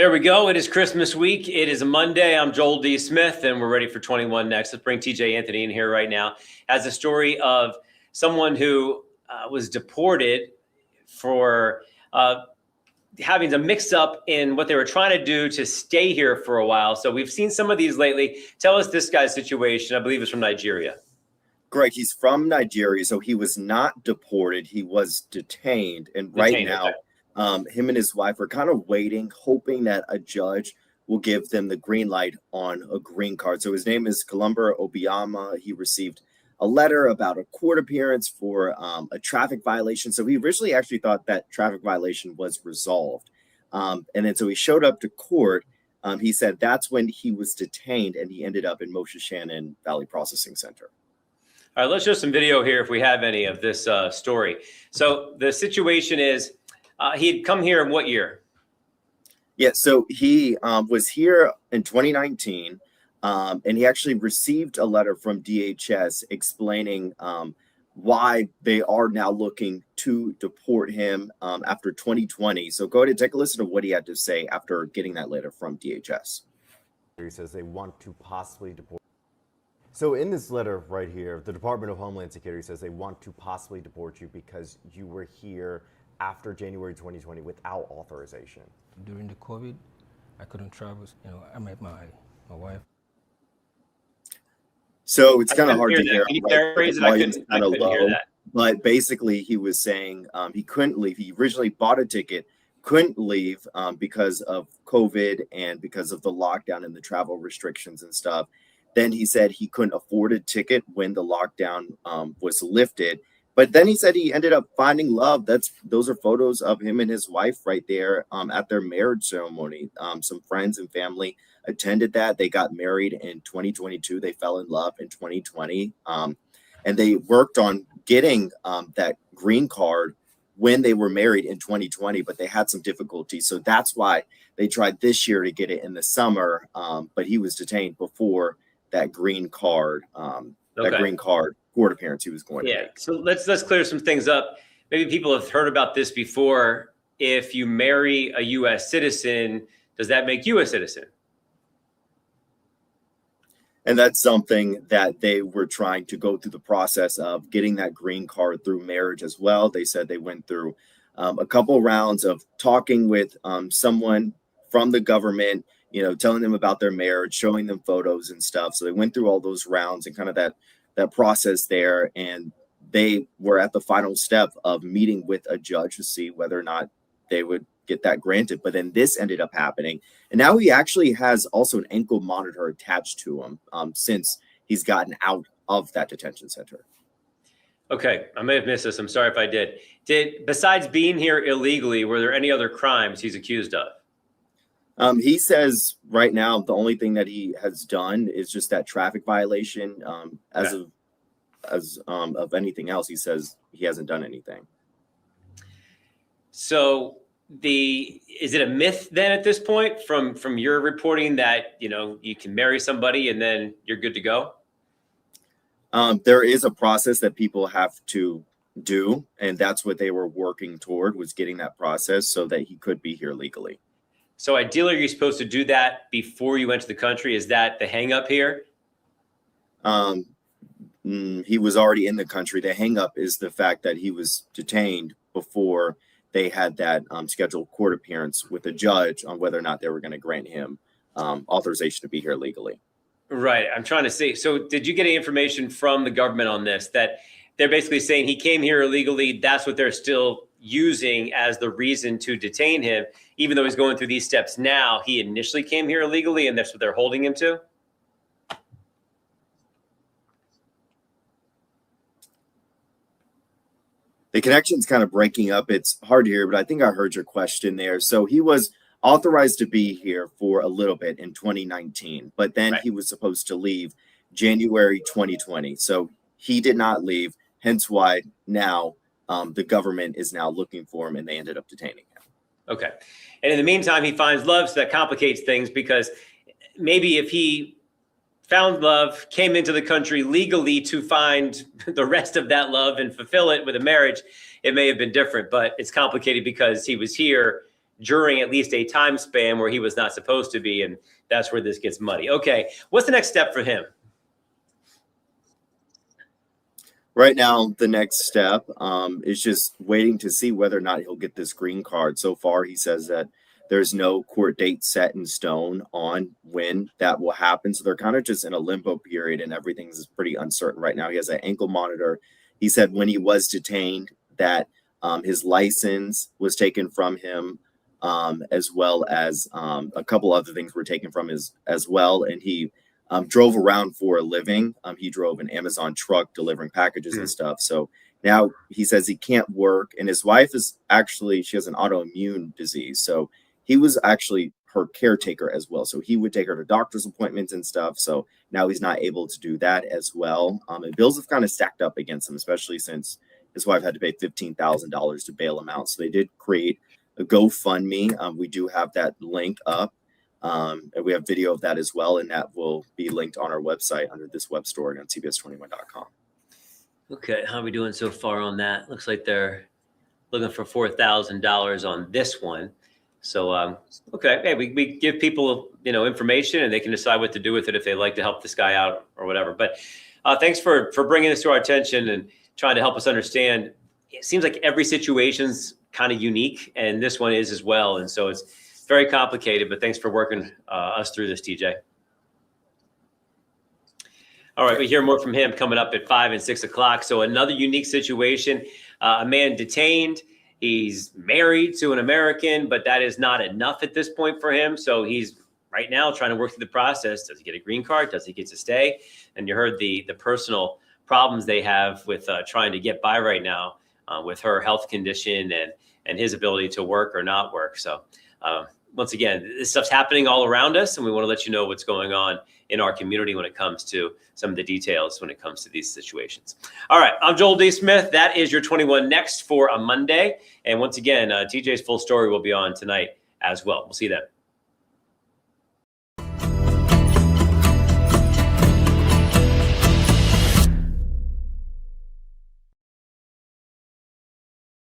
There we go. It is Christmas week. It is a Monday. I'm Joel D. Smith, and we're ready for 21 next. Let's bring TJ Anthony in here right now. Has a story of someone who was deported for having a mix-up in what they were trying to do to stay here for a while. So we've seen some of these lately. Tell us this guy's situation. I believe it's from Nigeria. Greg, he's from Nigeria, so he was not deported. He was detained. And right now, okay. Him and his wife are kind of waiting, hoping that a judge will give them the green light on a green card. So his name is Columba Obiama. He received a letter about a court appearance for a traffic violation. So he originally actually thought that traffic violation was resolved. And then so he showed up to court. He said that's when he was detained, and he ended up in Moshe Shannon Valley Processing Center. All right, let's show some video here if we have any of this story. So the situation is he had come here in what year? Yeah, so he was here in 2019, and he actually received a letter from DHS explaining why they are now looking to deport him after 2020. So go ahead and take a listen to what he had to say after getting that letter from DHS. He says they want to possibly deport. So in this letter right here, the Department of Homeland Security says they want to possibly deport you because you were here after January 2020 without authorization. During the COVID, I couldn't travel. I met my wife. So it's kind of hard to hear. Kind of low, but basically he was saying he couldn't leave. He originally bought a ticket, couldn't leave because of COVID and because of the lockdown and the travel restrictions and stuff. Then he said he couldn't afford a ticket when the lockdown was lifted. But then he said he ended up finding love. Those are photos of him and his wife right there at their marriage ceremony. Some friends and family attended that. They got married in 2022. They fell in love in 2020. And they worked on getting that green card when they were married in 2020, but they had some difficulty. So that's why they tried this year to get it in the summer. But he was detained before that green card, that green card court appearance he was going to make. So let's clear some things up. Maybe people have heard about this before. If you marry a U.S. citizen, does that make you a citizen? And that's something that they were trying to go through the process of getting that green card through marriage as well. They said they went through a couple rounds of talking with someone from the government, telling them about their marriage, showing them photos and stuff. So they went through all those rounds and kind of that process there. And they were at the final step of meeting with a judge to see whether or not they would get that granted. But then this ended up happening. And now he actually has also an ankle monitor attached to him since he's gotten out of that detention center. Okay, I may have missed this. I'm sorry if I did. Besides being here illegally, were there any other crimes he's accused of? He says right now the only thing that he has done is just that traffic violation. Of anything else, he says he hasn't done anything. So is it a myth then at this point from your reporting that you can marry somebody and then you're good to go? There is a process that people have to do, and that's what they were working toward, was getting that process so that he could be here legally. So ideally, you're supposed to do that before you enter the country. Is that the hang up here? He was already in the country. The hang up is the fact that he was detained before they had that scheduled court appearance with a judge on whether or not they were going to grant him authorization to be here legally. Right. I'm trying to see. So did you get any information from the government on this, that they're basically saying he came here illegally? That's what they're still using as the reason to detain him, even though he's going through these steps now. He initially came here illegally, and that's what they're holding him to? The connection's kind of breaking up. It's hard to hear, but I think I heard your question there. So he was authorized to be here for a little bit in 2019, but then he was supposed to leave January 2020. So he did not leave, hence why now the government is now looking for him, and they ended up detaining him. Okay. And in the meantime, he finds love, so that complicates things, because maybe if he found love, came into the country legally to find the rest of that love and fulfill it with a marriage, it may have been different. But it's complicated because he was here during at least a time span where he was not supposed to be. And that's where this gets muddy. Okay. What's the next step for him? Right now, the next step is just waiting to see whether or not he'll get this green card. So far, he says that there's no court date set in stone on when that will happen. So they're kind of just in a limbo period, and everything's pretty uncertain right now. He has an ankle monitor. He said when he was detained that his license was taken from him, as well as a couple other things were taken from his as well. And he drove around for a living. He drove an Amazon truck delivering packages and stuff. So now he says he can't work. And his wife is actually, she has an autoimmune disease. So he was actually her caretaker as well. So he would take her to doctor's appointments and stuff. So now he's not able to do that as well. And bills have kind of stacked up against him, especially since his wife had to pay $15,000 to bail him out. So they did create a GoFundMe. We do have that link up. And we have video of that as well. And that will be linked on our website under this web story on cbs21.com. Okay. How are we doing so far on that? Looks like they're looking for $4,000 on this one. So, okay. Hey, we give people, information and they can decide what to do with it if they like to help this guy out or whatever. But thanks for bringing this to our attention and trying to help us understand. It seems like every situation's kind of unique, and this one is as well. And so it's very complicated, but thanks for working us through this, TJ. All right, we hear more from him coming up at 5 and 6 o'clock. So another unique situation, a man detained. He's married to an American, but that is not enough at this point for him. So he's right now trying to work through the process. Does he get a green card? Does he get to stay? And you heard the personal problems they have with trying to get by right now with her health condition and his ability to work or not work. So once again, this stuff's happening all around us, and we want to let you know what's going on in our community when it comes to some of the details when it comes to these situations. All right, I'm Joel D. Smith. That is your 21 Next for a Monday. And once again, TJ's full story will be on tonight as well. We'll see you then.